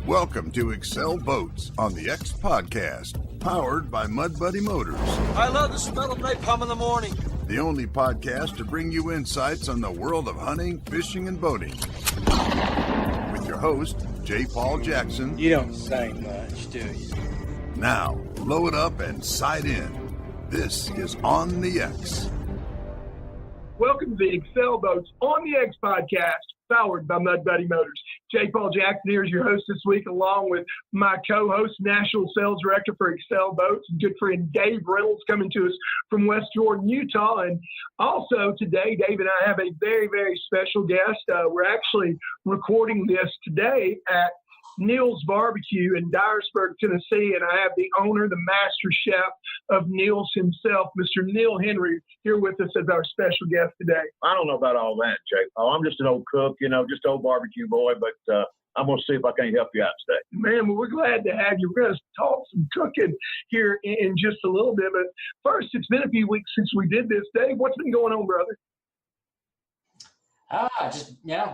Welcome to Excel Boats on the X Podcast, powered by Mud Buddy Motors. I love the smell of napalm in the morning. The only podcast to bring you insights on the world of hunting, fishing, and boating. With your host, J. Paul Jackson. You don't say much, do you? Now, load up and sight in. This is On the X. Welcome to the Excel Boats on the X Podcast, powered by Mud Buddy Motors. J. Paul Jackson here is your host this week, along with my co-host, National Sales Director for Excel Boats, and good friend Dave Reynolds, coming to us from West Jordan, Utah. And also today, Dave and I have a very, very special guest. We're actually recording this today at Neil's Barbecue in Dyersburg, Tennessee, and I have the owner, the master chef of Neil's himself, Mr. Neil Henry, here with us as our special guest today. I don't know about all that, Jake. Oh, I'm just an old cook, just an old barbecue boy, but I'm going to see if I can't help you out today. Man, well, we're glad to have you. We're going to talk some cooking here in just a little bit, but first, it's been a few weeks since we did this. Dave, what's been going on, brother?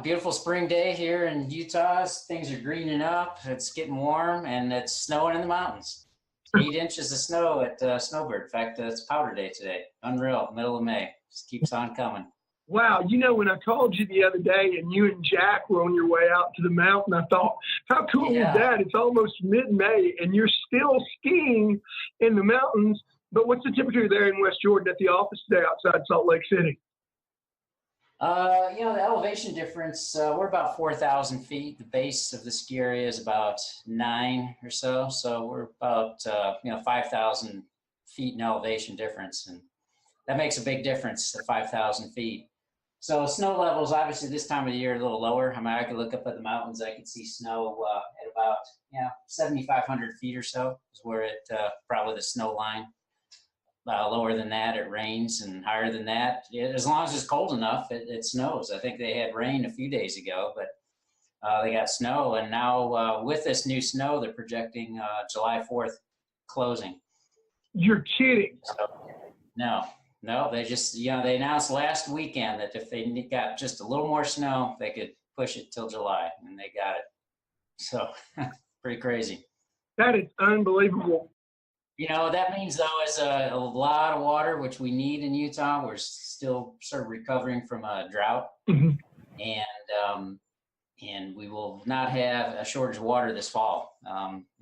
Beautiful spring day here in Utah. Things are greening up. It's getting warm, and it's snowing in the mountains. 8 inches of snow at Snowbird. In fact, it's powder day today. Unreal, middle of May. Just keeps on coming. Wow. When I called you the other day and you and Jack were on your way out to the mountain, I thought, how cool is that? It's almost mid-May, and you're still skiing in the mountains. But what's the temperature there in West Jordan at the office today outside Salt Lake City? The elevation difference, we're about 4,000 feet. The base of the ski area is about 9 or so. So we're about, 5,000 feet in elevation difference. And that makes a big difference, the 5,000 feet. So snow levels, obviously this time of the year, a little lower. I mean, I could look up at the mountains. I could see snow at about, 7,500 feet or so is where it, probably the snow line. Lower than that, it rains, and higher than that, as long as it's cold enough, it snows. I think they had rain a few days ago, but they got snow, and now with this new snow, they're projecting July 4th closing. You're kidding. So, no, they just, they announced last weekend that if they got just a little more snow, they could push it till July, and they got it. So, pretty crazy. That is unbelievable. That means, though, is a lot of water, which we need in Utah. We're still sort of recovering from a drought, mm-hmm. and we will not have a shortage of water this fall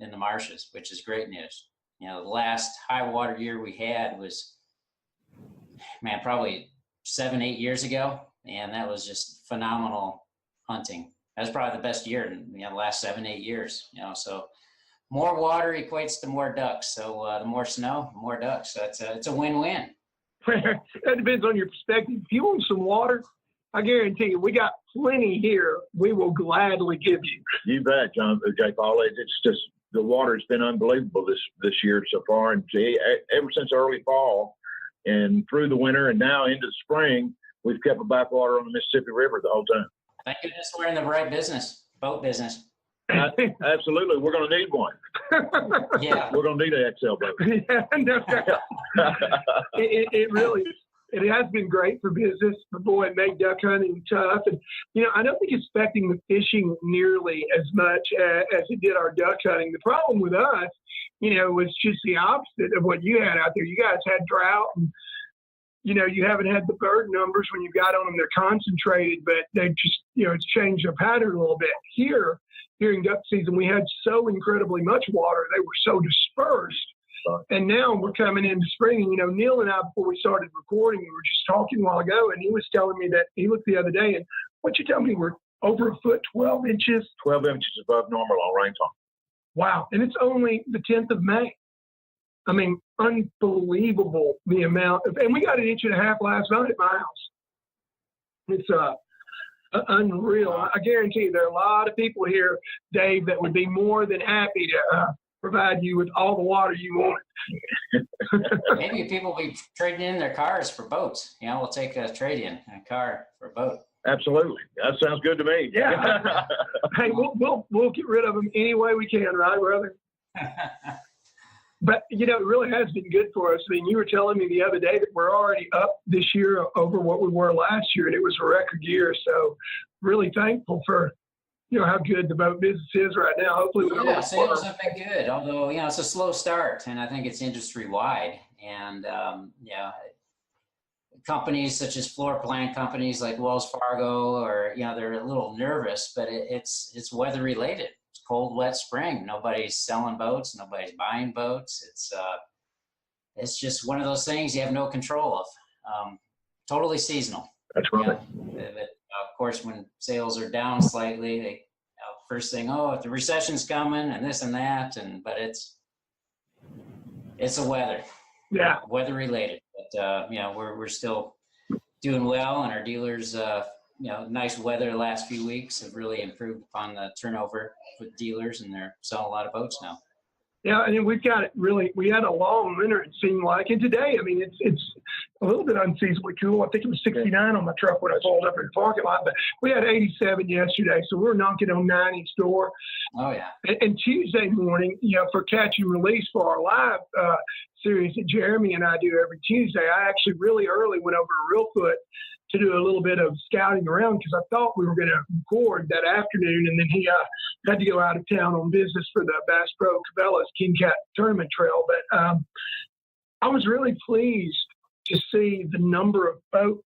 in the marshes, which is great news. The last high water year we had was, probably 7-8 years ago, and that was just phenomenal hunting. That was probably the best year in the last 7-8 years. So. More water equates to more ducks. So the more snow, the more ducks. So it's a win-win. That depends on your perspective. If you want some water, I guarantee you, we got plenty here. We will gladly give you. You bet, J. Paul. It's just the water's been unbelievable this year so far, and ever since early fall and through the winter and now into the spring, we've kept a backwater on the Mississippi River the whole time. Thank goodness we're in the right business, boat business. Absolutely. We're going to need one. Yeah. We're going to need an XL boat. It really has been great for business. But boy, it made duck hunting tough. And, I don't think it's affecting the fishing nearly as much as it did our duck hunting. The problem with us, was just the opposite of what you had out there. You guys had drought and, you haven't had the bird numbers when you got on them. They're concentrated, but they just, it's changed their pattern a little bit. Here during duck season, we had so incredibly much water. They were so dispersed. And now we're coming into spring. And, Neil and I, before we started recording, we were just talking a while ago, and he was telling me that he looked the other day, and what you tell me, we're over a foot, 12 inches? 12 inches above normal on rainfall. Wow. And it's only the 10th of May. Unbelievable the amount of, and we got 1.5 inches last night at my house. It's unreal. I guarantee you there are a lot of people here, Dave, that would be more than happy to provide you with all the water you want. Maybe people will be trading in their cars for boats. We'll take a trade-in, a car for a boat. Absolutely. That sounds good to me. Yeah. Hey, we'll get rid of them any way we can, right, brother? But, it really has been good for us. You were telling me the other day that we're already up this year over what we were last year, and it was a record year. So really thankful for how good the boat business is right now. Hopefully, Yeah, sales have been good, although, it's a slow start, and I think it's industry-wide. And, companies such as floor plan companies like Wells Fargo, or, they're a little nervous, but it's weather-related. It's cold, wet spring. Nobody's selling boats. Nobody's buying boats. It's just one of those things you have no control of. Totally seasonal. That's right. But, of course, when sales are down slightly, they first thing, if the recession's coming and this and that, but it's the weather. Yeah. Weather related. But we're still doing well, and our dealers, nice weather the last few weeks have really improved upon the turnover with dealers, and they're selling a lot of boats now. Yeah, and we've got it really. We had a long winter, it seemed like, and today, I mean, it's a little bit unseasonably cool. I think it was 69 on my truck when I pulled up in the parking lot, but we had 87 yesterday, so we're knocking on 90 store. Oh yeah. And Tuesday morning, for catch and release for our live series that Jeremy and I do every Tuesday, I actually really early went over to Reelfoot to do a little bit of scouting around because I thought we were going to record that afternoon, and then he had to go out of town on business for the Bass Pro Cabela's King Cat Tournament Trail. But I was really pleased to see the number of boats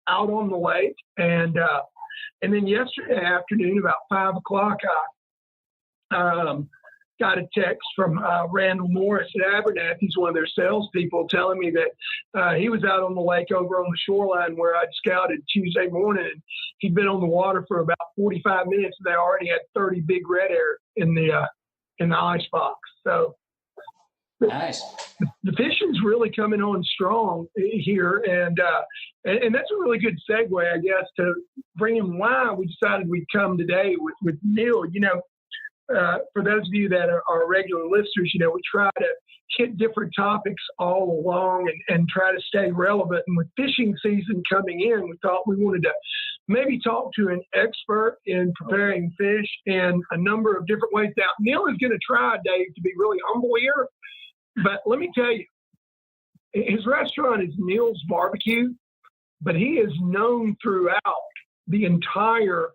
out on the lake, and then yesterday afternoon about 5 o'clock, I got a text from Randall Morris at Abernathy. He's one of their salespeople, telling me that he was out on the lake over on the shoreline where I'd scouted Tuesday morning, and he'd been on the water for about 45 minutes. And they already had 30 big red air in the ice box. So nice. The fishing's really coming on strong here, and that's a really good segue, I guess, to bring in why we decided we'd come today with Neil. For those of you that are regular listeners, we try to hit different topics all along and try to stay relevant. And with fishing season coming in, we thought we wanted to maybe talk to an expert in preparing fish in a number of different ways. Now, Neil is going to try, Dave, to be really humble here, but let me tell you, his restaurant is Neil's Barbecue, but he is known throughout the entire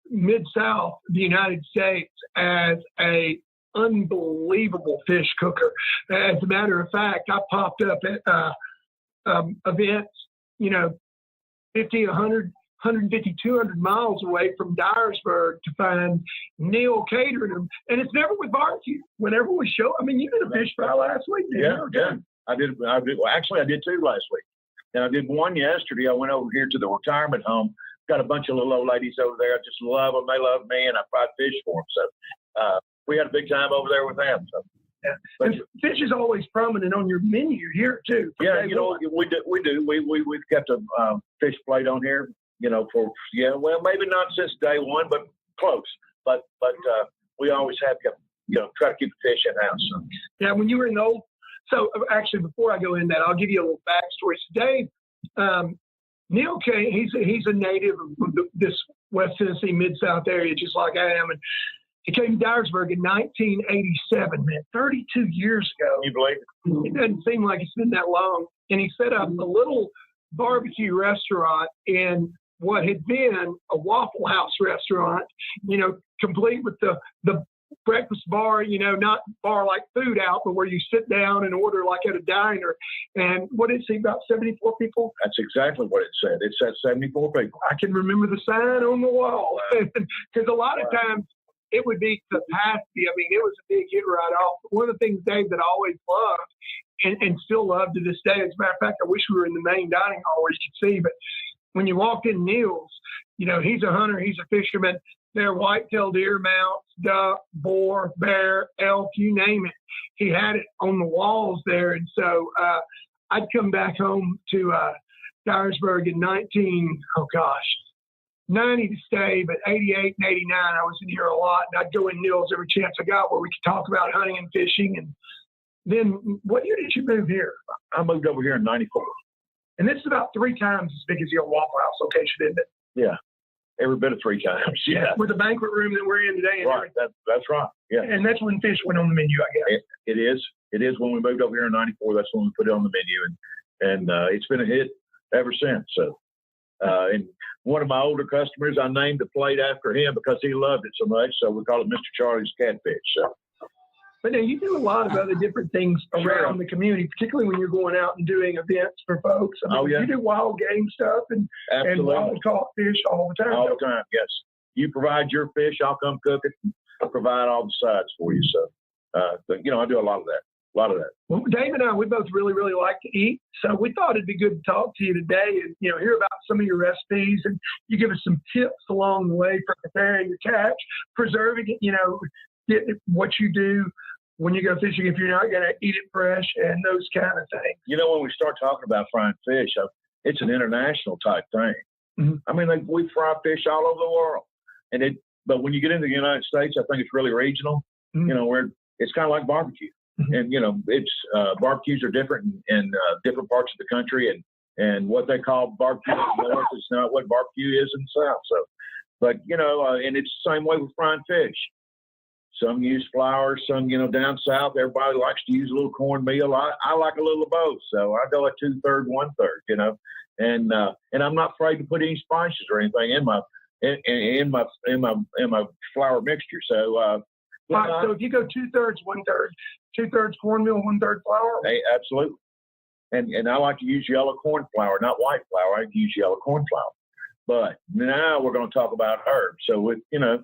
Mid-South, the United States, as a unbelievable fish cooker. As a matter of fact, I popped up at events, 50, 100, 150, 200 miles away from Dyersburg to find Neil catering them. And it's never with barbecue. Whenever we show, I mean, you did a fish fry last week. Yeah. I did. Well, actually, I did two last week. And I did one yesterday. I went over here to the retirement home. Got a bunch of little old ladies over there. I just love them. They love me, and I fried fish for them. So we had a big time over there with them. So, yeah. But fish is always prominent on your menu here too. Yeah, we do. We've kept a fish plate on here. Well, maybe not since day one, but close. But we always have kept, try to keep the fish in house. So. Yeah, when you were in the old. So actually, before I go in that, I'll give you a little backstory. So Dave. Neil Kay, he's a native of this West Tennessee Mid-South area, just like I am. And he came to Dyersburg in 1987, man, 32 years ago. You believe it? It doesn't seem like it's been that long. And he set up a little barbecue restaurant in what had been a Waffle House restaurant, complete with the breakfast bar, not bar like food out, but where you sit down and order like at a diner. And what did it say, about 74 people? That's exactly what it said. It said 74 people. I can remember the sign on the wall. Because a lot of times it would be capacity. I mean, it was a big hit right off. But one of the things, Dave, that I always loved and still love to this day, as a matter of fact, I wish we were in the main dining hall where you could see, but when you walked in Neil's, he's a hunter, he's a fisherman. There are white-tailed deer mounts, duck, boar, bear, elk, you name it. He had it on the walls there. And so I'd come back home to Dyersburg in 90 to stay, but 88 and 89, I was in here a lot. And I'd go in Neil's every chance I got where we could talk about hunting and fishing. And then what year did you move here? I moved over here in 94. And this is about 3 times as big as your Waffle House location, isn't it? Yeah. Every bit of 3 times. Yeah. With the banquet room that we're in today. And right. That's right. Yeah. And that's when fish went on the menu, I guess. It is. It is when we moved over here in 94. That's when we put it on the menu. And it's been a hit ever since. So And one of my older customers, I named the plate after him because he loved it so much. So we call it Mr. Charlie's Catfish. So. But now you do a lot of other different things around the community, particularly when you're going out and doing events for folks. I mean, you do wild game stuff and wild caught fish all the time. All the time, yes. You provide your fish, I'll come cook it and provide all the sides for you. So, but, you know, I do a lot of that. Well, Dave and I, we both really, really like to eat. So we thought it'd be good to talk to you today and, you know, hear about some of your recipes, and you give us some tips along the way for preparing your catch, preserving it, you know, what you do when you go fishing if you're not going to eat it fresh, and those kind of things. You know, when we start talking about frying fish, it's an international type thing. Mm-hmm. I mean, like, we fry fish all over the world. But when you get into the United States, I think it's really regional. Mm-hmm. You know, where it's kind of like barbecue. Mm-hmm. And, you know, it's barbecues are different in different parts of the country, and what they call barbecue in the north is not what barbecue is in the south. So, but, you know, and it's the same way with frying fish. Some use flour, some, you know, down south, everybody likes to use a little cornmeal. I like a little of both. So I go at 2/3, 1/3, you know, and I'm not afraid to put any spices or anything in my flour mixture. So, so if you go 2/3, 1/3, 2/3 cornmeal, 1/3 flour. Hey, absolutely. And I like to use yellow corn flour, not white flour. I use yellow corn flour. But now we're going to talk about herbs. So with, you know,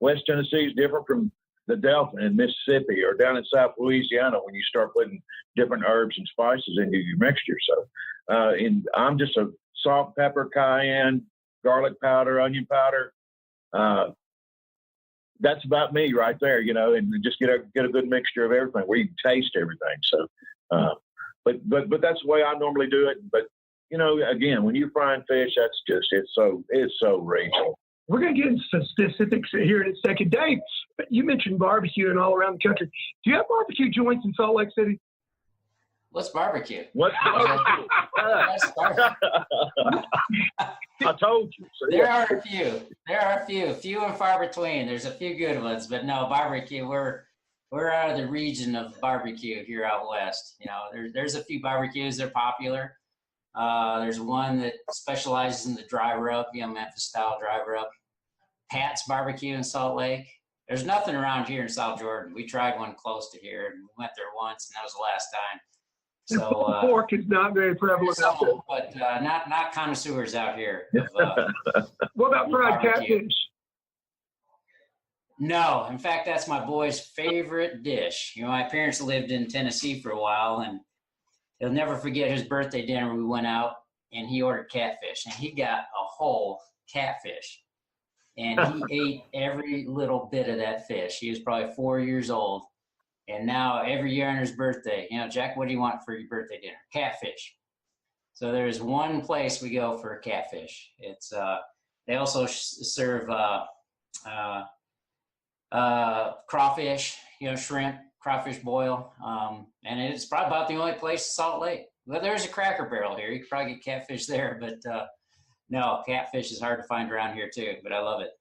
West Tennessee is different from the Delta in Mississippi or down in South Louisiana when you start putting different herbs and spices into your mixture. So, and I'm just a salt, pepper, cayenne, garlic powder, onion powder. That's about me right there, you know, and just get a good mixture of everything where you can taste everything. So, but that's the way I normally do it. But, you know, again, when you're frying fish, that's just, it's so regional. We're going to get into some specifics here in a second. Dave, you mentioned barbecue and all around the country. Do you have barbecue joints in Salt Lake City? What's barbecue? What's barbecue? I told you. So, There are a few, few and far between. There's a few good ones, but no, barbecue, we're out of the region of barbecue here out west. You know, there's a few barbecues that are popular. There's one that specializes in the dry rub, you know, Memphis style dry rub. Pat's Barbecue in Salt Lake. There's nothing around here in South Jordan. We tried one close to here, and we went there once, and that was the last time. So pork is not very prevalent out there, but not connoisseurs out here. What about fried catfish? No, in fact, that's my boy's favorite dish. You know, my parents lived in Tennessee for a while, and he'll never forget his birthday dinner. We went out, and he ordered catfish, and he got a whole catfish, and he ate every little bit of that fish. He was probably 4 years old. And now every year on his birthday, you know, Jack, what do you want for your birthday dinner? Catfish. So there's one place we go for catfish. It's they also serve crawfish, you know, shrimp, crawfish boil, and it's probably about the only place in Salt Lake. Well, there's a Cracker Barrel here. You could probably get catfish there, but no, catfish is hard to find around here too. But I love it.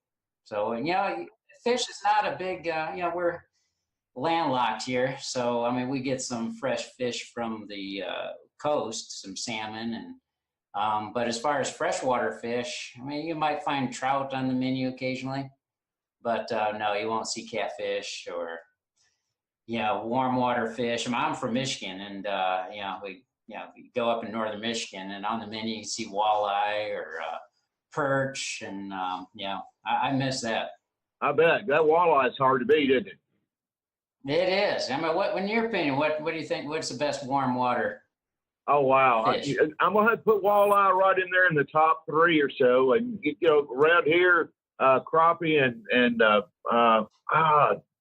So, you know, fish is not a big, you know, we're landlocked here, so I mean we get some fresh fish from the coast, some salmon, and but as far as freshwater fish, I mean you might find trout on the menu occasionally, but no, you won't see catfish or, you know, warm water fish. I mean, I'm from Michigan, and you know, we go up in northern Michigan, and on the menu you see walleye or perch, and you know, I miss that. I bet that walleye is hard to beat, isn't it? It is. I mean, what in your opinion, what do you think? What's the best warm water? Oh wow! I'm gonna have to put walleye right in there in the top 3 or so, and you know, around here, crappie and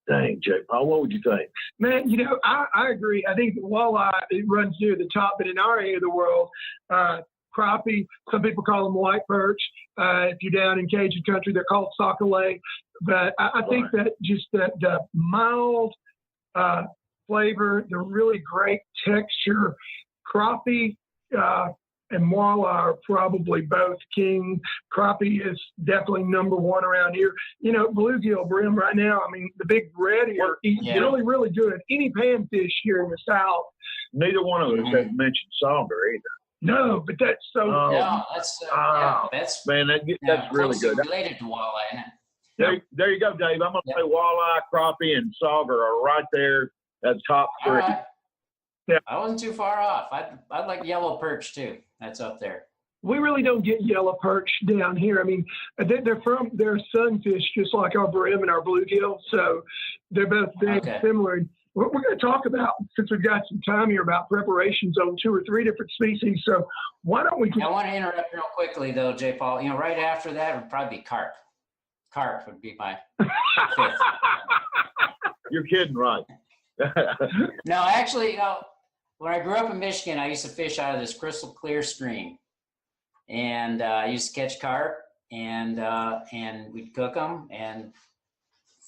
dang, J. Paul, what would you think? Man, you know, I agree. I think the walleye, it runs near the top, but in our area of the world, crappie, some people call them white perch. If you're down in Cajun country, they're called sockeye. But I think that just the mild flavor, the really great texture, crappie and walleye are probably both king. Crappie is definitely number one around here. You know, bluegill brim right now, I mean, the big red here, really, really good. Any panfish here in the South. Neither one of us has mentioned sauger either. No, but that's so. No, that's Man, that's really good. Related to walleye, isn't it? There you go, Dave. I'm going to say walleye, crappie, and sauger are right there at top three. Right. Yeah. I wasn't too far off. I'd like yellow perch too. That's up there. We really don't get yellow perch down here. I mean, they're sunfish, just like our brim and our bluegill. So they're both very similar. We're going to talk about, since we've got some time here, about preparations on 2 or 3 different species. So why don't we? I want to interrupt real quickly though, J. Paul. Right after that would probably be carp. Carp would be my 5th. You're kidding, right? No, actually, when I grew up in Michigan, I used to fish out of this crystal clear stream, and I used to catch carp, and we'd cook them, and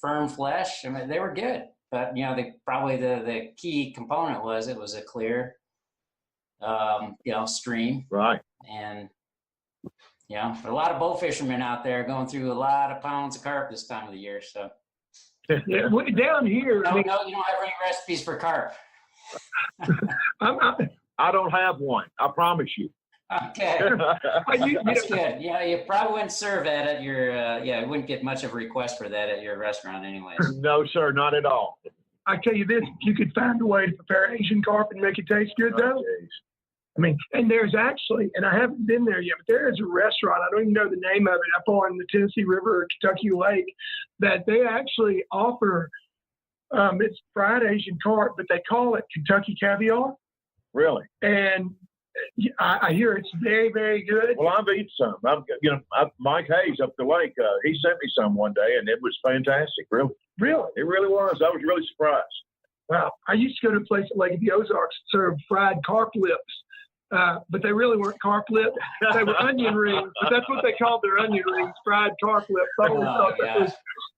firm flesh. I mean, they were good, but the key component was it was a clear, stream, Right. and a lot of bow fishermen out there going through a lot of pounds of carp this time of the year. So Yeah, down here. No, you don't have any recipes for carp. I don't have one. I promise you. Okay. That's good. Yeah, you probably wouldn't serve that at your, you wouldn't get much of a request for that at your restaurant anyways. No, sir, not at all. I tell you this, if you could find a way to prepare Asian carp and make it taste good, though. I mean, and there's actually, and I haven't been there yet, but there is a restaurant, I don't even know the name of it, up on the Tennessee River or Kentucky Lake, that they actually offer, it's fried Asian carp, but they call it Kentucky caviar. Really? And I hear it's very, very good. Well, I've eaten some. Mike Hayes up the lake, he sent me some one day, and it was fantastic, really. Really? It really was. I was really surprised. Wow. I used to go to a place at Lake of the Ozarks that served fried carp lips. But they really weren't carp lips. They were onion rings, but that's what they called their onion rings, fried carp lips. I always thought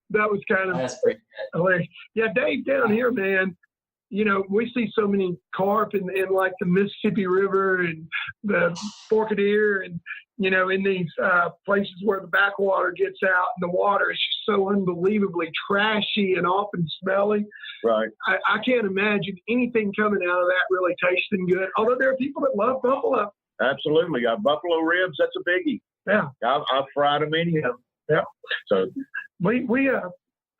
that was kind of hilarious. Yeah, Dave, down here, man, we see so many carp in like the Mississippi River and the Forked Ear and, in these places where the backwater gets out and the water is just so unbelievably trashy and often smelly. Right. I can't imagine anything coming out of that really tasting good. Although there are people that love buffalo. Absolutely. Buffalo ribs, that's a biggie. Yeah. I've fried them anyhow. Yeah. So we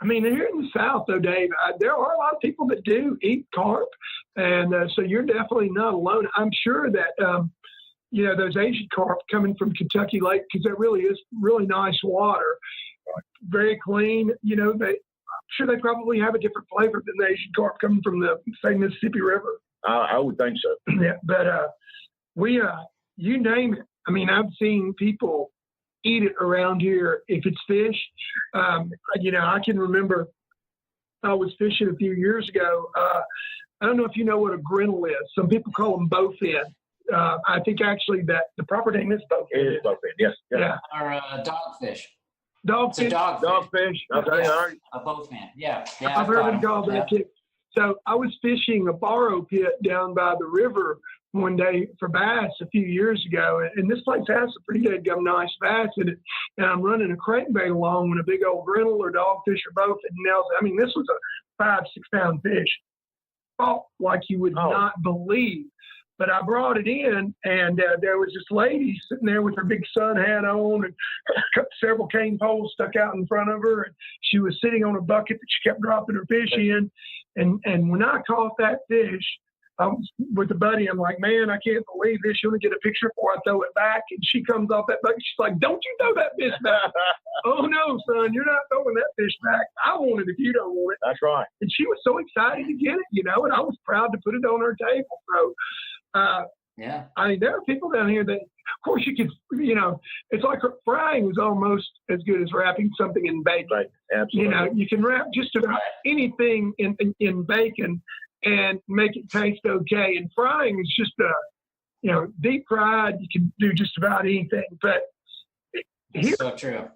I mean, here in the South, though, Dave, there are a lot of people that do eat carp, and so you're definitely not alone. I'm sure that, those Asian carp coming from Kentucky Lake, because that really is really nice water, very clean. I'm sure they probably have a different flavor than the Asian carp coming from the, say, Mississippi River. I would think so. Yeah, but you name it. I mean, I've seen people eat it around here if it's fish. I can remember I was fishing a few years ago. I don't know if you know what a grinnell is. Some people call them bowfin. I think actually that the proper name is bowfin. It is bowfin, yes. Yeah. Or dogfish. Dogfish. It's a Dogfish. Okay, all right. A bowfin. Yeah. I've heard them called that too. So I was fishing a borrow pit down by the river one day for bass a few years ago, and this place has some pretty good nice bass in it. And I'm running a crankbait along when a big old grinnell or dogfish or bowfin nails. I mean, this was a 5-6 pound fish, fought like you would not believe. But I brought it in, and there was this lady sitting there with her big sun hat on and several cane poles stuck out in front of her. And she was sitting on a bucket that she kept dropping her fish in. And when I caught that fish, I was with a buddy, I'm like, man, I can't believe this. You want to get a picture before I throw it back? And she comes off that bucket. She's like, don't you throw that fish back. Oh, no, son, you're not throwing that fish back. I want it if you don't want it. That's right. And she was so excited to get it, and I was proud to put it on her table. So, yeah. I mean, there are people down here that, of course, you could, it's like frying is almost as good as wrapping something in bacon. Right. Absolutely. You can wrap just about anything in bacon and make it taste okay. And frying is just deep fried. You can do just about anything. But here, so true.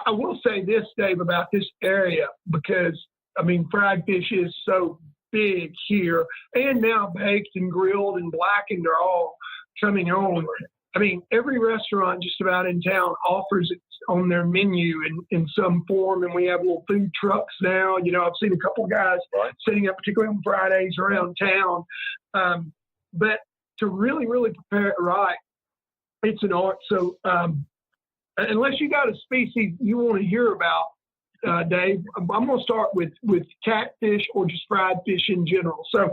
I will say this, Dave, about this area, because, I mean, fried fish is so big here, and now baked and grilled and blackened are all coming on. I mean, every restaurant just about in town offers it on their menu in some form, and we have little food trucks now. I've seen a couple of guys setting up, particularly on Fridays around town. But to really, really prepare it right, it's an art. So unless you got a species you want to hear about, Dave, I'm going to start with catfish or just fried fish in general. So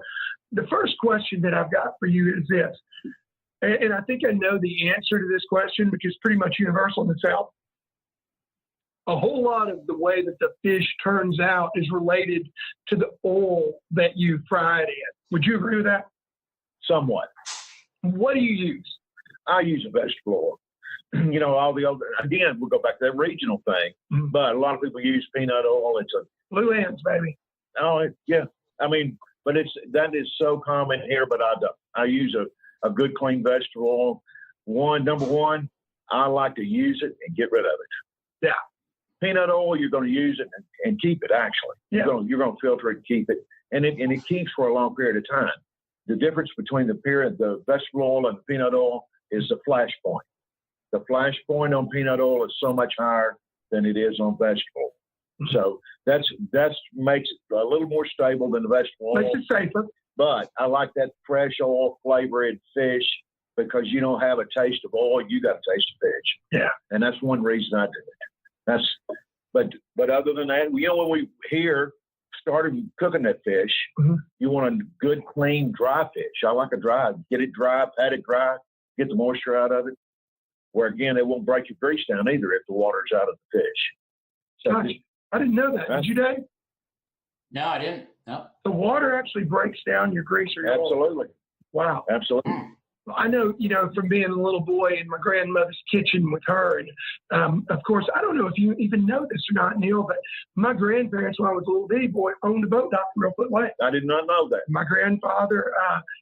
the first question that I've got for you is this, and I think I know the answer to this question, which is pretty much universal in the South. A whole lot of the way that the fish turns out is related to the oil that you fry it in. Would you agree with that? Somewhat. What do you use? I use a vegetable oil. You know, all the other, again, we'll go back to that regional thing, but a lot of people use peanut oil. It's a Blue ants, baby. Oh, yeah. I mean, but that is so common here, but I don't. I use a good clean vegetable oil. Number one, I like to use it and get rid of it. Yeah. Peanut oil, you're going to use it and keep it, actually. Yeah. You're going to filter it and keep it. And it keeps for a long period of time. The difference between the vegetable oil and the peanut oil is the flash point. The flash point on peanut oil is so much higher than it is on vegetable. So that makes it a little more stable than the vegetable oil. Makes it safer. But I like that fresh oil flavor in fish because you don't have a taste of oil, you got a taste of fish. Yeah. And that's one reason I do it. But other than that, you know, when we started cooking that fish, you want a good, clean, dry fish. I like a dry. Get it dry, pat it dry, get the moisture out of it. Where, again, it won't break your grease down either if the water's out of the fish. So gosh, I didn't know that. Did you, Dave? No, I didn't. No. The water actually breaks down your grease or your absolutely. Oil. Wow. Absolutely. I know, you know, from being a little boy in my grandmother's kitchen with her. And, of course, I don't know if you even know this or not, Neil, but my grandparents, when I was a little bitty boy, owned a boat dock in Real Foot Lake. I did not know that. My grandfather,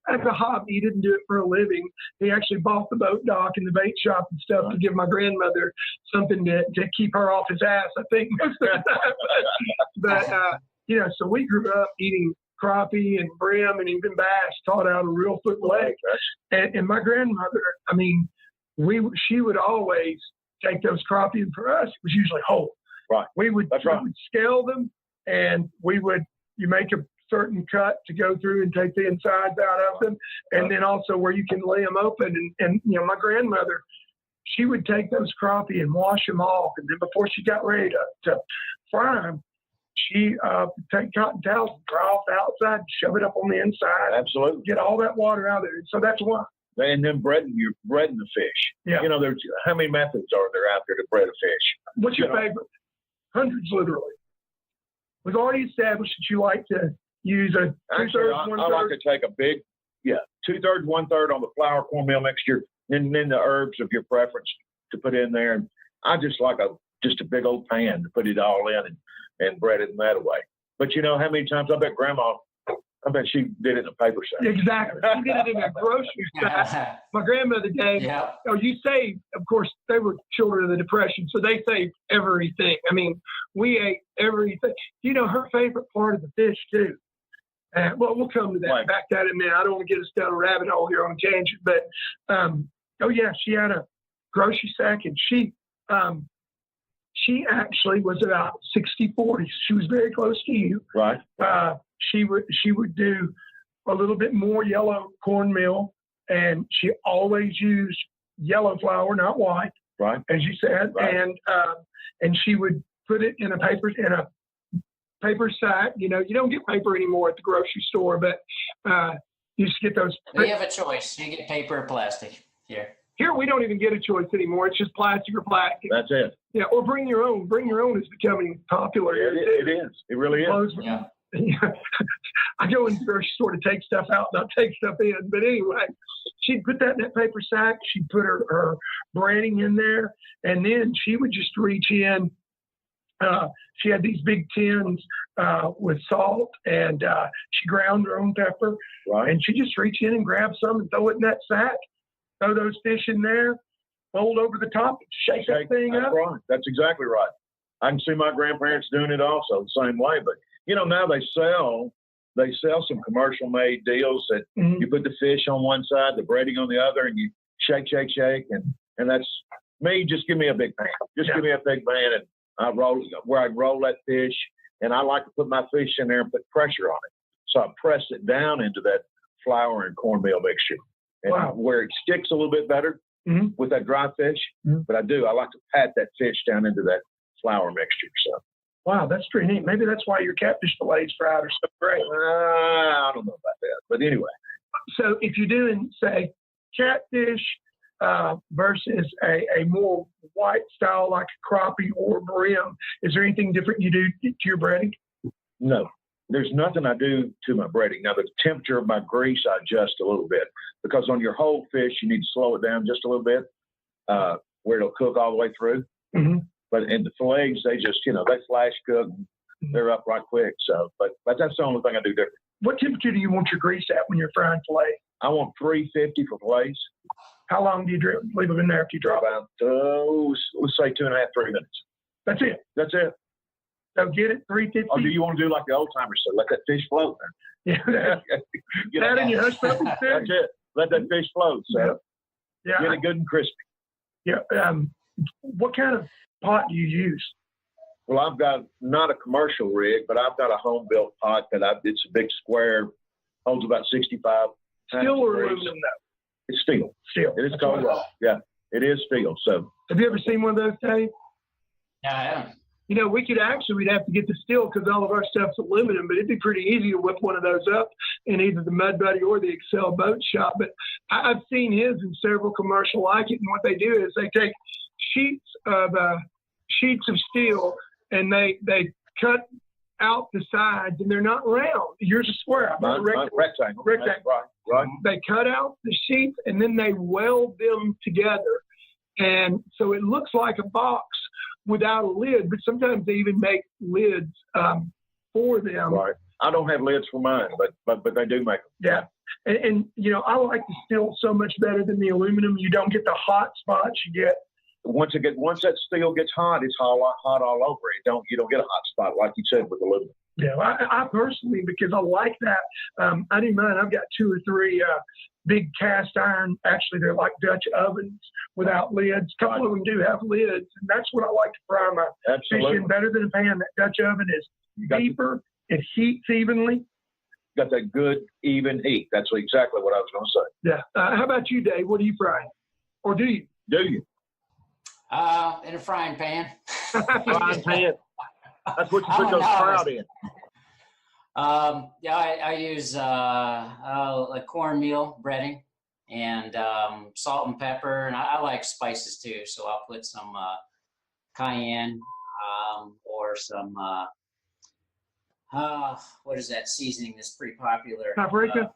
as a hobby, he didn't do it for a living. He actually bought the boat dock and the bait shop and stuff to give my grandmother something to keep her off his ass, I think, most of the time. But you know, so we grew up eating crappie and brim and even bass caught out of Real Foot Lake. And my grandmother, I mean, she would always take those crappie, and for us, it was usually whole. Right. We would scale them, and you make a certain cut to go through and take the insides out of them, and then also where you can lay them open. And you know, my grandmother, she would take those crappie and wash them off, and then before she got ready to fry them, she take cotton towels and dry off the outside, shove it up on the inside. Absolutely. Get all that water out of there. So that's why. And then breading the fish. Yeah. You know, there's how many methods are there out there to bread a fish? What's your favorite? Hundreds, literally. We've already established that you like to use a 2/3, 1/3. I like to take a big, 2/3, 1/3 on the flour cornmeal mixture, and then the herbs of your preference to put in there. And I just like just a big old pan to put it all in and bread it in that way. But you know how many times I bet she did it in a paper sack. Exactly. She did it in a grocery sack. My grandmother, Dave, you saved, of course, they were children of the Depression, so they saved everything. I mean, we ate everything. You know, her favorite part of the fish, too. Well, we'll come to that. Right. Back to that in a minute. I don't want to get us down a rabbit hole here on a tangent. But, she had a grocery sack, and she actually was about 60-40. She was very close to you. Right. She would do a little bit more yellow cornmeal, and she always used yellow flour, not white. Right. As you said. Right. And she would put it in a paper sack. You know, you don't get paper anymore at the grocery store, but you just get those. You have a choice. You get paper or plastic here. Here we don't even get a choice anymore. It's just plastic or plastic. That's it. Yeah, or bring your own. Bring your own is becoming popular. It is. It really is. Yeah. I go into the grocery store to take stuff out, not take stuff in. But anyway, she'd put that in that paper sack. She'd put her breading in there, and then she would just reach in. She had these big tins with salt, and she ground her own pepper. Right. And she just reach in and grab some and throw it in that sack. Throw those fish in there, fold over the top, shake that thing up. Right. That's exactly right. I can see my grandparents doing it also the same way. But, you know, now they sell some commercial-made deals that you put the fish on one side, the breading on the other, and you shake. And that's me. Just give me a big pan. Give me a big pan, and I roll that fish. And I like to put my fish in there and put pressure on it. So I press it down into that flour and cornmeal mixture. and Wow. where it sticks a little bit better with that dry fish. But I like to pat that fish down into that flour mixture. So. Wow, that's pretty neat. Maybe that's why your catfish fillets fried are so great. I don't know about that. But anyway. So if you're doing, say, catfish versus a more white style like a crappie or brim, is there anything different you do to your breading? No. There's nothing I do to my breading. Now, the temperature of my grease, I adjust a little bit because on your whole fish, you need to slow it down just a little bit where it'll cook all the way through. But in the fillets, they just, they flash cook. They're up right quick. So, but that's the only thing I do different. What temperature do you want your grease at when you're frying filet? I want 350 for fillets. How long do you leave them in there after you drop About, let's say 2.5, 3 minutes. That's it. That's it. So get it 350. Or do you want to do like the old timers? So let that fish float. Yeah. That and your hush puppies too. That's it. Let that fish float. So yeah. Get it good and crispy. Yeah. What kind of pot do you use? Well, I've got not a commercial rig, but I've got a home built pot it's a big square, holds about 65. Steel or aluminum though? It's steel. Steel. It is cold rock. Yeah, it is steel. So. Have you ever seen one of those, Dave? Yeah, I haven't. We'd have to get the steel because all of our stuff's aluminum, but it'd be pretty easy to whip one of those up in either the Mud Buddy or the Excel Boat Shop. But I've seen his in several commercial like it, and what they do is they take sheets of steel and they cut out the sides, and they're not round. Yours is square. Rectangle. Right. They cut out the sheets and then they weld them together, and so it looks like a box without a lid, but sometimes they even make lids for them. Right. I don't have lids for mine, but they do make them. Yeah. And I like the steel so much better than the aluminum. You don't get the hot spots you get. Once that steel gets hot, it's hot all over it. You don't get a hot spot like you said with aluminum. Yeah, I personally, because I like that. I do mine. I've got 2 or 3 big cast iron. Actually, they're like Dutch ovens without lids. A couple of them do have lids, and that's what I like to fry my fish in better than a pan. That Dutch oven is deeper. It heats evenly. Got that good, even heat. That's exactly what I was going to say. Yeah. How about you, Dave? What do you fry? Or do you? Do you? In a frying pan. Frying pan. That's what you put those trout in. I use like cornmeal breading and salt and pepper, and I like spices too. So I'll put some cayenne or some what is that seasoning that's pretty popular? Paprika?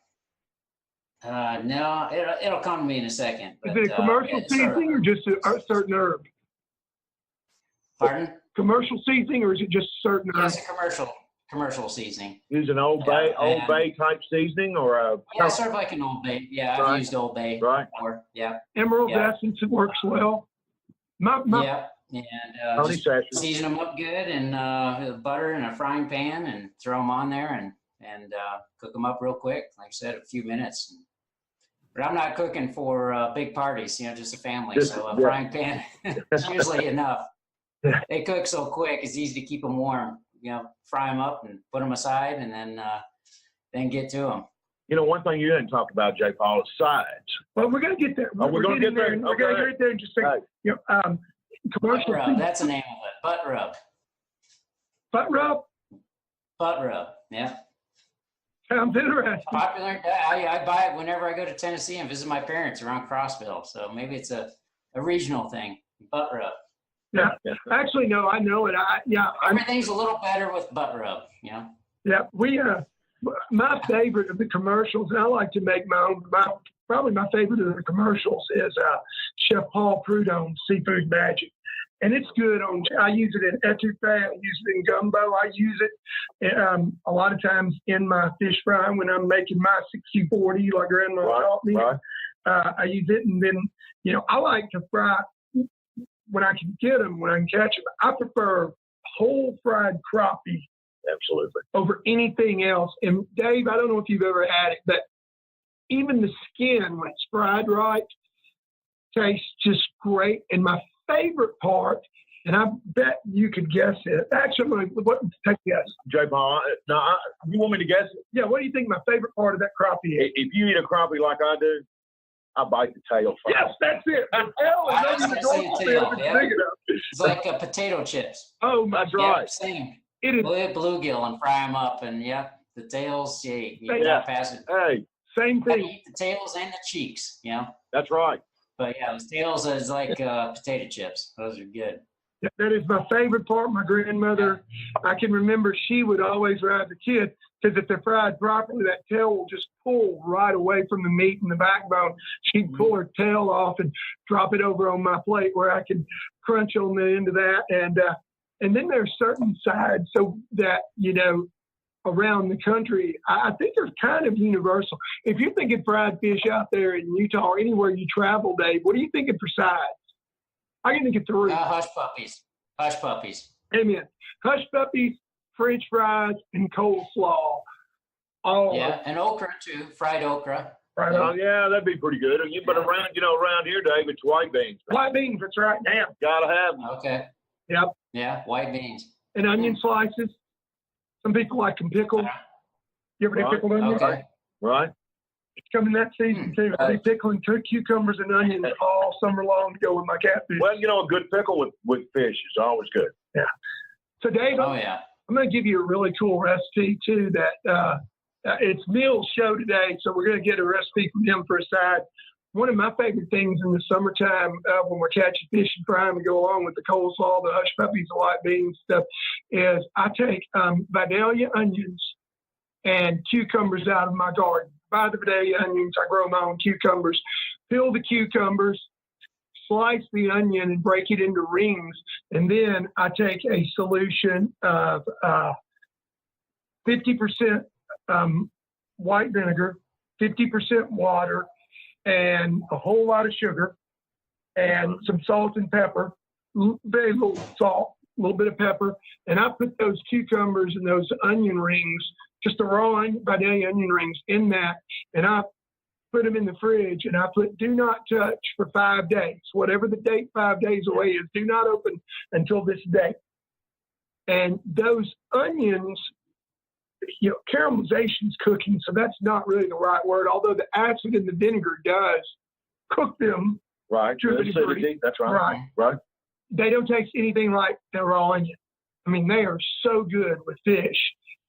No, it'll come to me in a second. But, is it a commercial seasoning or just a certain herb? Pardon? Commercial seasoning, or is it just certain herbs? It's a commercial seasoning. Use an Old Bay type seasoning or a... Yeah, sort of like an Old Bay. Yeah, I've used Old Bay before. Yeah. Emerald essence, it works well. Yeah, and just season them up good and butter in a frying pan and throw them on there and cook them up real quick. Like I said, a few minutes. But I'm not cooking for big parties, just a family. So a frying pan is usually enough. They cook so quick; it's easy to keep them warm. Fry them up and put them aside, and then get to them. One thing you didn't talk about, J. Paul, is sides. Well, we're going to get there. We're going to get there. We're going to get there in just a second. Commercial butt rub, that's the name of it. Butt rub. Butt rub? Butt rub, yeah. Sounds interesting. Popular. I buy it whenever I go to Tennessee and visit my parents around Crossville. So maybe it's a regional thing. Butt rub. Yeah. Actually, no, I know it. Everything's a little better with butt rub, Yeah, my favorite of the commercials, and I like to make my own. Probably my favorite of the commercials is Chef Paul Prudhomme's Seafood Magic, and it's good I use it in etouffee, I use it in gumbo, I use it a lot of times in my fish fry when I'm making my 60-40 like Grandma taught me. Right. I use it, and then I like to fry when I can get them, when I can catch them. I prefer whole fried crappie. Absolutely. Over anything else. And Dave, I don't know if you've ever had it, but even the skin, when it's fried right, tastes just great. And my favorite part, and I bet you could guess it. Actually, take a guess. J. Paul, you want me to guess it? Yeah, what do you think my favorite part of that crappie is? If you eat a crappie like I do, I bite the tail first. Yes, that's it. The tail I is was maybe the gonna say dorsal tail, fin if it's yeah. big enough. It's like potato chips. Oh my That's God. right. Yeah, same. It is Bluegill and fry them up, and the tails. Yeah, you Yeah. gotta pass it. Hey, same Gotta thing. eat the tails and the cheeks. that's right. But yeah, the tails is like potato chips. Those are good. That is my favorite part. My grandmother, I can remember she would always, when I was a kid, because if they're fried properly, that tail will just pull right away from the meat and the backbone. She'd pull her tail off and drop it over on my plate where I could crunch on the end of that. And then there's certain sides so that, around the country, I think they're kind of universal. If you're thinking fried fish out there in Utah or anywhere you travel, Dave, what are you thinking for sides? I can think of three. Hush puppies. Hush puppies. Amen. Hush puppies, French fries, and coleslaw. All Yeah, and okra too. Fried okra. right Oh, on. yeah, that'd be pretty good. But around here, Dave, it's white beans. White beans, that's right. Damn. Gotta have them. Okay. Yep. Yeah, white beans. And onion slices. Some people like them pickled. You ever do Right. pickled onions? Okay. Right? It's coming that season too. I be pickling cucumbers and onions all summer long to go with my catfish. Well, a good pickle with fish is always good. So Dave, Oh yeah. I'm going to give you a really cool recipe too that it's Neil's show today. So we're going to get a recipe from him for a side. One of my favorite things in the summertime when we're catching fish and frying to go along with the coleslaw, the hush puppies, the white beans stuff is I take Vidalia onions and cucumbers out of my garden. Buy the Vidalia onions. I grow my own cucumbers. Peel the cucumbers, slice the onion and break it into rings. And then I take a solution of 50% white vinegar, 50% water, and a whole lot of sugar, and some salt and pepper, very little salt, a little bit of pepper. And I put those cucumbers and those onion rings, just the raw Vidalia onion rings in that, and I put them in the fridge, and I put do not touch for 5 days. Whatever the date 5 days away is, do not open until this date. And those onions, caramelization is cooking, so that's not really the right word, although the acid in the vinegar does cook them. Right. To a Good degree. acidity. That's right. Right. Right. They don't taste anything like the raw onion. I mean, they are so good with fish.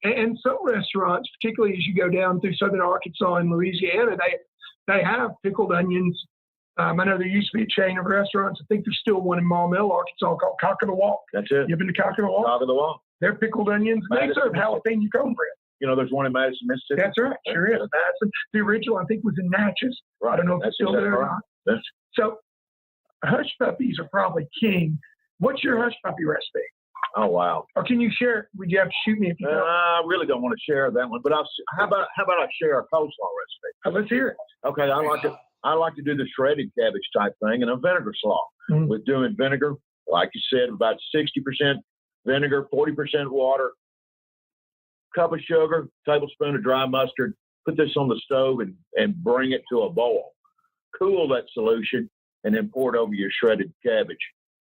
And some restaurants, particularly as you go down through southern Arkansas and Louisiana, they have pickled onions. I know there used to be a chain of restaurants. I think there's still one in Maumelle, Arkansas, called Cock of the Walk. That's it. You been to Cock of the Walk? Top of the wall. They're pickled onions. They Madison, serve jalapeno cornbread. There's one in Madison, Mississippi. That's right. Sure is. Madison. The original, I think, was in Natchez. Right. I don't know if That's it's still exactly there or right. not. That's- So hush puppies are probably king. What's your hush puppy recipe? Oh, wow. Or can you share it? Would you have to shoot me if you don't? I really don't want to share that one, but how about I share a coleslaw recipe? Let's hear it. Okay, I like to do the shredded cabbage type thing and a vinegar slaw. Mhm. With doing vinegar, like you said, about 60% vinegar, 40% water, cup of sugar, tablespoon of dry mustard. Put this on the stove and bring it to a boil. Cool that solution and then pour it over your shredded cabbage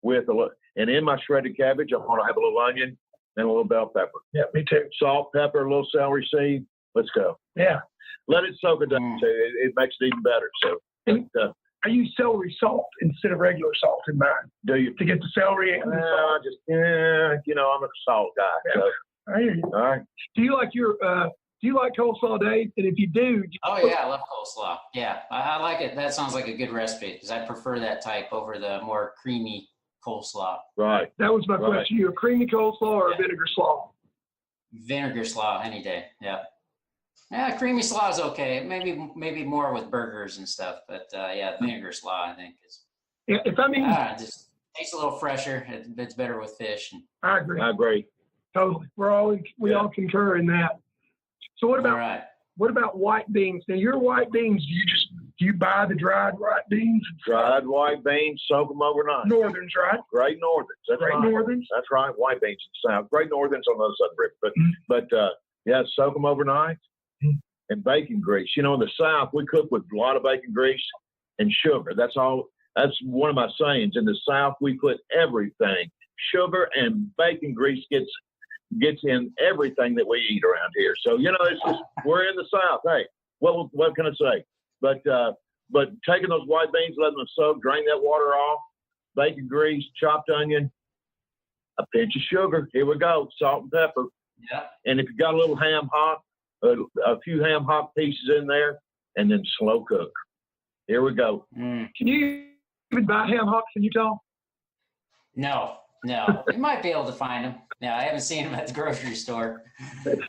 and in my shredded cabbage, I want to have a little onion and a little bell pepper. Yeah, me too. Salt, pepper, a little celery seed. Let's go. Yeah. Let it soak a day. It makes it even better. So, I use celery salt instead of regular salt in mine do you? to get the celery and the salt. I'm a salt guy. So, I hear you. all right. Do you like coleslaw, Dave? And if you do, Oh yeah, I love coleslaw. Yeah, I like it. That sounds like a good recipe because I prefer that type over the more creamy coleslaw. Right. that was my Right. question. You a creamy coleslaw or a vinegar slaw? Vinegar slaw any day. Yeah. Yeah, creamy slaw is okay. Maybe more with burgers and stuff, but vinegar slaw I think is Yeah, if I mean, just tastes a little fresher. It's better with fish. And, I agree. I agree. Totally. We all concur in that. So what all about right. white beans? Now your white beans, do you buy the dried white beans? Dried white beans, soak them overnight. Northerns, right? Great Northerns. That's Great right. Northerns. That's right. White beans in the South. Great Northerns on the other side of the river. But soak them overnight. And bacon grease. In the South, we cook with a lot of bacon grease and sugar. That's all. That's one of my sayings. In the South, we put everything. Sugar and bacon grease gets in everything that we eat around here. So it's just we're in the South. Hey, what can I say? But but taking those white beans, letting them soak, drain that water off, bacon grease, chopped onion, a pinch of sugar. Here we go, salt and pepper. Yeah. And if you got a little ham hock, a few ham hock pieces in there, and then slow cook. Here we go. Can you even buy ham hocks in Utah? No. You might be able to find them. No, I haven't seen them at the grocery store.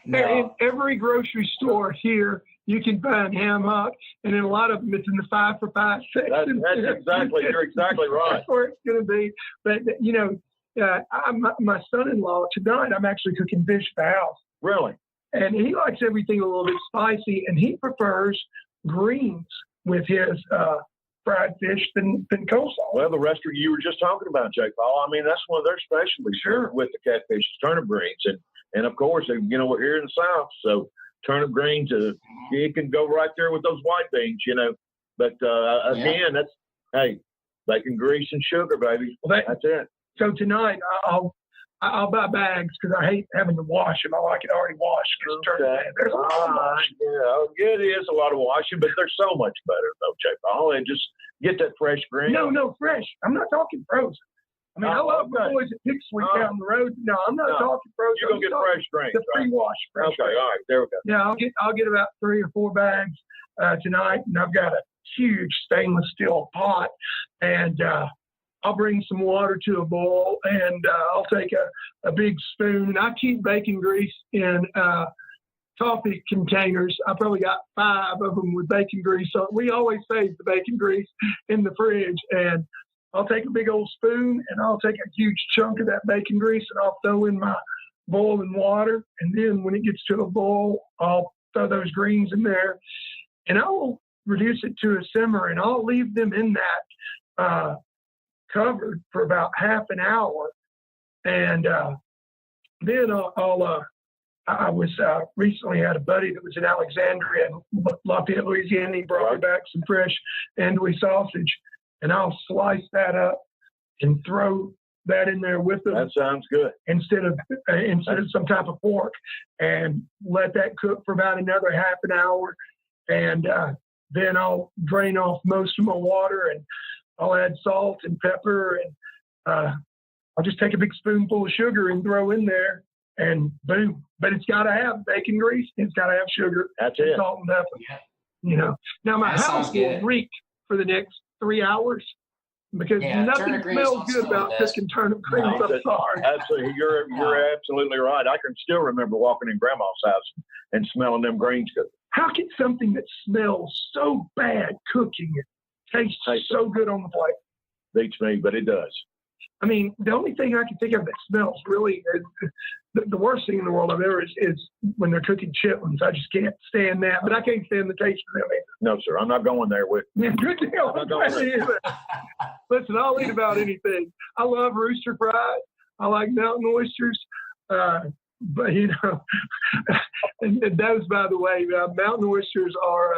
In every grocery store here, you can find ham hock, and in a lot of them, it's in the 5 for $5 section. That's exactly. You're exactly right. That's where it's going to be. But my son-in-law tonight, I'm actually cooking fish at the house. Really? And he likes everything a little bit spicy, and he prefers greens with his fried fish than coleslaw. Well, the restaurant you were just talking about, Jake Paul, I mean, that's one of their specialties. Sure. With the catfish is turnip greens. And of course, we're here in the South, so turnip greens, it can go right there with those white beans, But again, that's, hey, bacon grease and sugar, baby. Well, that's it. So tonight, I'll buy bags because I hate having to wash them. I like it already washed. Okay. There's a lot of washing. Yeah, it is a lot of washing, but they're so much better, though, Jake Paul. And just get that fresh green. No, fresh. I'm not talking frozen. I mean, I love the boys at Pick Sweet down the road. No, I'm not talking frozen. You're going to get fresh greens, the pre-washed fresh greens. All right, there we go. Yeah, I'll get about 3 or 4 bags tonight, and I've got a huge stainless steel pot, and I'll bring some water to a boil, and I'll take a big spoon, and I keep bacon grease in coffee containers. I probably got 5 of them with bacon grease. So we always save the bacon grease in the fridge, and I'll take a big old spoon, and I'll take a huge chunk of that bacon grease, and I'll throw in my boiling water, and then when it gets to a boil, I'll throw those greens in there, and I will reduce it to a simmer, and I'll leave them in that covered for about half an hour, and then I was recently had a buddy that was in Alexandria and Lafayette, Louisiana. He brought me back some fresh andouille sausage, and I'll slice that up and throw that in there with them. That sounds good. Instead of some type of pork, and let that cook for about another half an hour, and then I'll drain off most of my water, and I'll add salt and pepper, and I'll just take a big spoonful of sugar and throw in there, and boom. But it's got to have bacon grease. It's got to have sugar. That's it. Salt and pepper. Yeah. Now my house will reek for the next 3 hours because nothing smells good about cooking turnip greens. I'm sorry. Absolutely. You're absolutely right. I can still remember walking in Grandma's house and smelling them greens cooking. How can something that smells so bad cooking tastes so good on the plate? Beats me, but it does. I mean, the only thing I can think of that smells really the worst thing in the world I've ever is when they're cooking chitlins. I just can't stand that, but I can't stand the taste of them either. No, sir, I'm not going there with you. Good deal. Listen, I'll eat about anything. I love rooster fries. I like mountain oysters. But, and those, by the way, mountain oysters are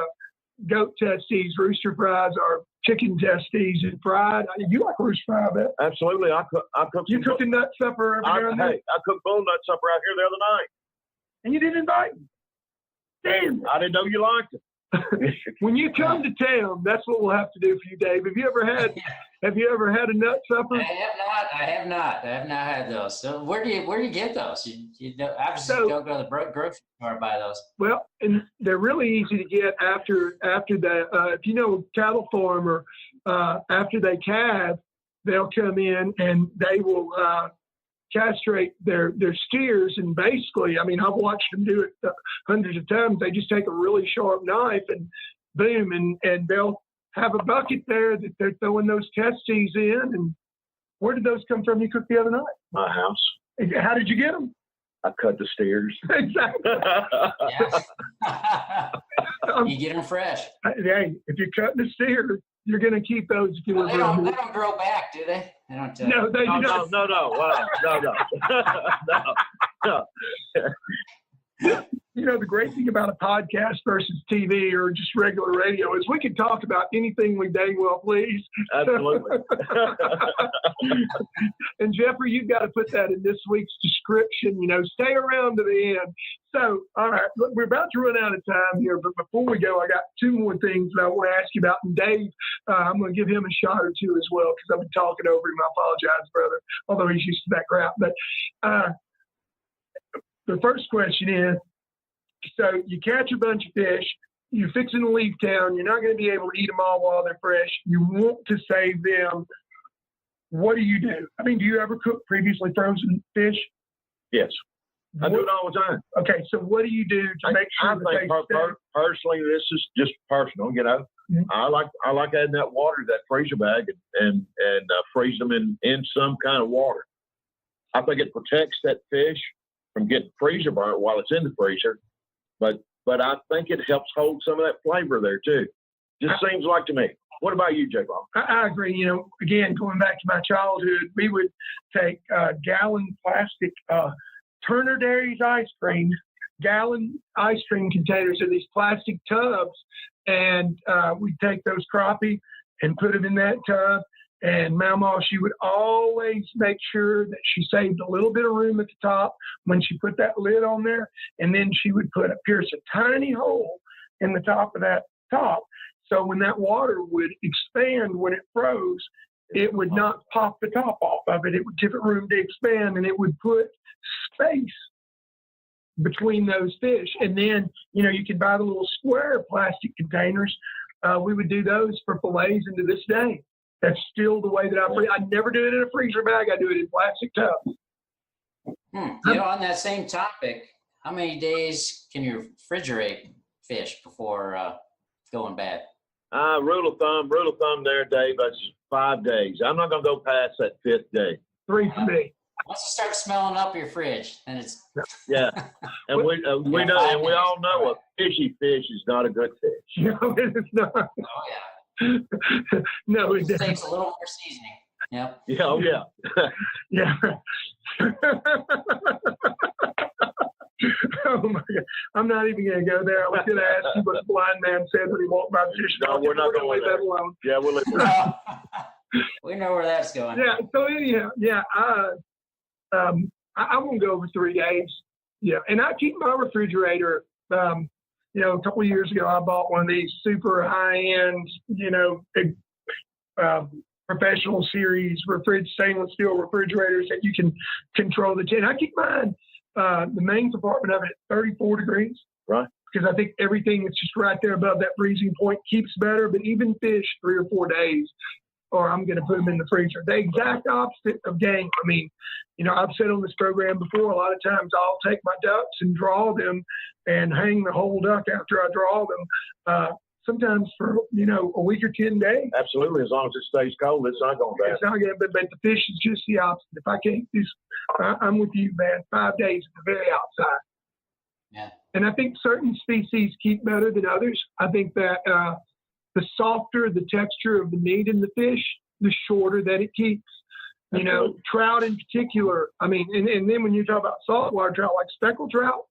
goat testes, rooster fries are chicken testes and fried. You like rooster fry, I bet. Absolutely. I cook. You cooking nut supper every now and then? Hey, I cooked bull nut supper out here the other night. And you didn't invite me? Damn. I didn't know you liked it. When you come to town, that's what we'll have to do for you, Dave. Have you ever had a nut supper? I have not had those. So where do you get those? You obviously don't go to the grocery store and buy those. Well, and they're really easy to get after the if you know a cattle farmer, after they calve, they'll come in and they will castrate their steers, and basically, I mean, I've watched them do it hundreds of times. They just take a really sharp knife and boom, and they'll have a bucket there that they're throwing those testes in. And where did those come from you cooked the other night? My house. How did you get them? I cut the steers. Exactly. You get them fresh. Hey, if you're cutting the steer, you're going to keep those. If you they don't grow back, do they? They don't. No, they do not. No. You the great thing about a podcast versus TV or just regular radio is we can talk about anything we dang well please. Absolutely. And Jeffrey, you've got to put that in this week's description, stay around to the end. So, all right, look, we're about to run out of time here, but before we go, I got two more things that I want to ask you about. And Dave, I'm going to give him a shot or two as well because I've been talking over him. I apologize, brother, although he's used to that crap. But the first question is, so you catch a bunch of fish, you're fixing to leave town, you're not going to be able to eat them all while they're fresh, you want to save them. What do you do? I mean, do you ever cook previously frozen fish? Yes. I do it all the time. Okay, so what do you do to make sure that they stay? Personally, this is just personal, Mm-hmm. I like adding that water to that freezer bag and freeze them in some kind of water. I think it protects that fish from getting freezer burnt while it's in the freezer, but I think it helps hold some of that flavor there too. Just seems like to me. What about you, J. Paul? I agree. Again, going back to my childhood, we would take gallon plastic Turner Dairy's ice cream, gallon ice cream containers in these plastic tubs, and we'd take those crappie and put them in that tub. And Mama, she would always make sure that she saved a little bit of room at the top when she put that lid on there, and then she would pierce a tiny hole in the top of that top. So when that water would expand when it froze, it would not pop the top off of it. It would give it room to expand, and it would put space between those fish. And then, you could buy the little square plastic containers. We would do those for fillets, and to this day, that's still the way that I never do it in a freezer bag. I do it in plastic tubs. On that same topic, how many days can you refrigerate fish before going bad? Rule of thumb there, Dave, that's 5 days. I'm not going to go past that 5th day. 3 for me. Once you start smelling up your fridge, then it's yeah. And we know, and we all know a fishy fish is not a good fish. No, it is not. Oh yeah. No, it doesn't. Takes a little more seasoning. Yep. Yeah. Oh yeah. Yeah. Oh my God! I'm not even going to go there. I was going to ask you what the blind man said when he walked by the fish. No, we're not going to leave that alone. Yeah, we'll leave that. We know where that's going. Yeah. So anyhow, I'm going to go over 3 days. Yeah, and I keep my refrigerator. A couple of years ago, I bought one of these super high-end, big, professional series stainless steel refrigerators that you can control the temperature. I keep mine. The main compartment of it at 34 degrees. Right. Because I think everything that's just right there above that freezing point keeps better. But even fish, 3 or 4 days, or I'm going to put them in the freezer. The exact opposite of game. I mean, I've said on this program before, a lot of times I'll take my ducks and draw them and hang the whole duck after I draw them. Sometimes for, a week or 10 days. Absolutely. As long as it stays cold, it's not going bad. It's not good, but the fish is just the opposite. If I can't do, I'm with you, man. 5 days at the very outside. Yeah. And I think certain species keep better than others. I think that the softer the texture of the meat in the fish, the shorter that it keeps. Trout in particular. I mean, and then when you talk about saltwater trout, like speckled trout,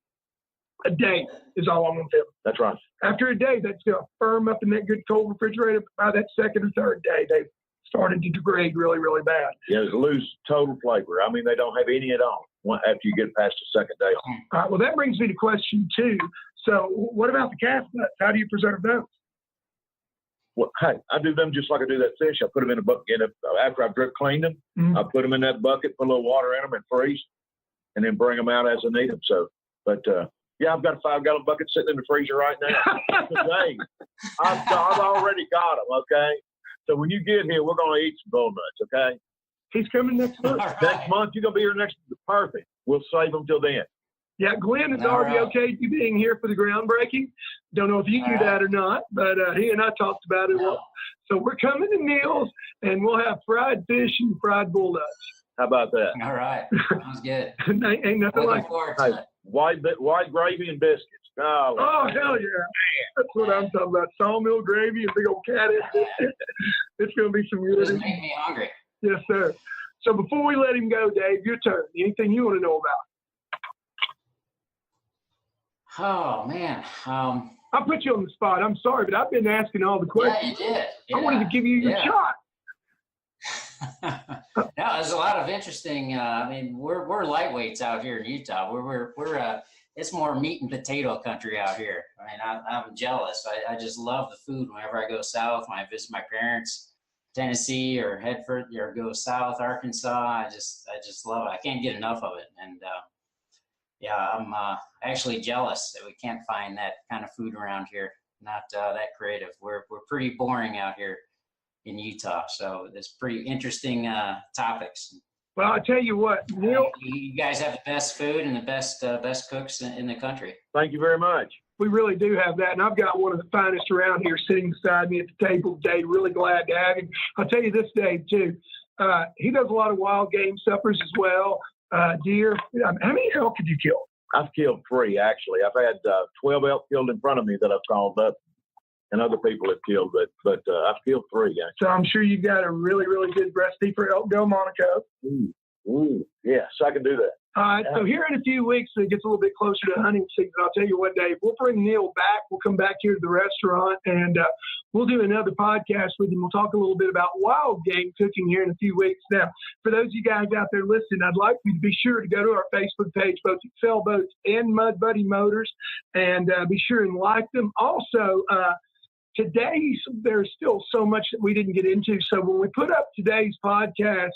a day is all I'm going to do. That's right. After a day, that's going to firm up in that good cold refrigerator. By that second or third day, they've started to degrade really, really bad. Yeah, they lose total flavor. I mean, they don't have any at all after you get past the second day. All right, well, that brings me to question 2. So what about the calf nuts? How do you preserve those? Well, hey, I do them just like I do that fish. I put them in a bucket. After I've drip cleaned them, Mm-hmm. I put them in that bucket, put a little water in them, and freeze, and then bring them out as I need them. So, yeah, I've got a 5-gallon bucket sitting in the freezer right now. Today, I've already got them. Okay, so when you get here, we're going to eat some bull nuts. Okay. He's coming next month. Right. Next month, you're going to be here next. Perfect. We'll save them till then. Yeah, Glenn has All already right. okayed you being here for the groundbreaking. Don't know if you do that or not, but he and I talked about it. No. So we're coming to meals, and we'll have fried fish and fried bull nuts. How about that? All right. Sounds good. ain't nothing Looking like it. forward to Hey, it. white gravy and biscuits. Oh, hell yeah. That's what I'm talking about. Sawmill gravy and big old cat. It's going to be some Just good. made me hungry. Yes, sir. So before we let him go, Dave, your turn. Anything you want to know about? Oh man. I put you on the spot. I'm sorry, but I've been asking all the questions. Yeah, you did. Yeah. I wanted to give you your shot. No, there's a lot of interesting. I mean, we're lightweights out here in Utah. We're it's more meat and potato country out here. I mean, I'm jealous. I just love the food. Whenever I go south, when I visit my parents, Tennessee or Headford, or go south, Arkansas, I just love it. I can't get enough of it. And yeah, I'm actually jealous that we can't find that kind of food around here. Not that creative. We're pretty boring out here in Utah. So it's pretty interesting topics. Well, I'll tell you what, Neil. You guys have the best food and the best cooks in the country. Thank you very much. We really do have that. And I've got one of the finest around here sitting beside me at the table today. Really glad to have him. I'll tell you this, Dave, too. He does a lot of wild game suppers as well. Deer. How many elk have you killed? I've killed 3, actually. I've had 12 elk killed in front of me that I've called up, and other people have killed, but I've killed 3, actually. So I'm sure you've got a really, really good recipe for elk go, Monaco. Yes, I can do that. All right, so here in a few weeks, it gets a little bit closer to hunting season. I'll tell you what, Dave, we'll bring Neil back. We'll come back here to the restaurant, and we'll do another podcast with him. We'll talk a little bit about wild game cooking here in a few weeks. Now, for those of you guys out there listening, I'd like you to be sure to go to our Facebook page, both Excel Boats and Mud Buddy Motors, and be sure and like them. Also, there's still so much that we didn't get into. So when we put up today's podcast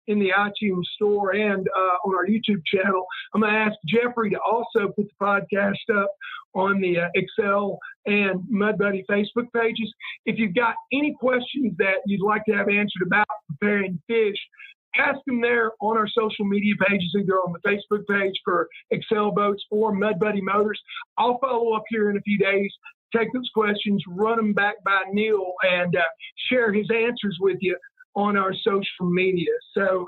in the iTunes store and on our YouTube channel, I'm going to ask Jeffrey to also put the podcast up on the Excel and Mud Buddy Facebook pages. If you've got any questions that you'd like to have answered about preparing fish, ask them there on our social media pages, either on the Facebook page for Excel Boats or Mud Buddy Motors. I'll follow up here in a few days, take those questions, run them back by Neil, and share his answers with you on our social media. So,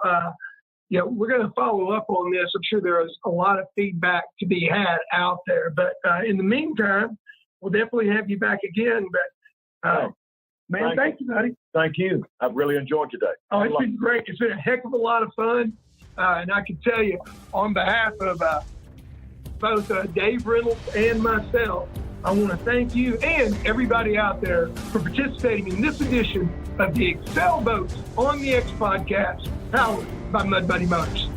we're going to follow up on this. I'm sure there is a lot of feedback to be had out there. But in the meantime, we'll definitely have you back again. But, man, thank you, buddy. Thank you. I've really enjoyed today. Oh, it's been great. It's been a heck of a lot of fun. And I can tell you, on behalf of both Dave Reynolds and myself, I want to thank you and everybody out there for participating in this edition of the Excel Boats on the X podcast, powered by Mud Buddy Motors.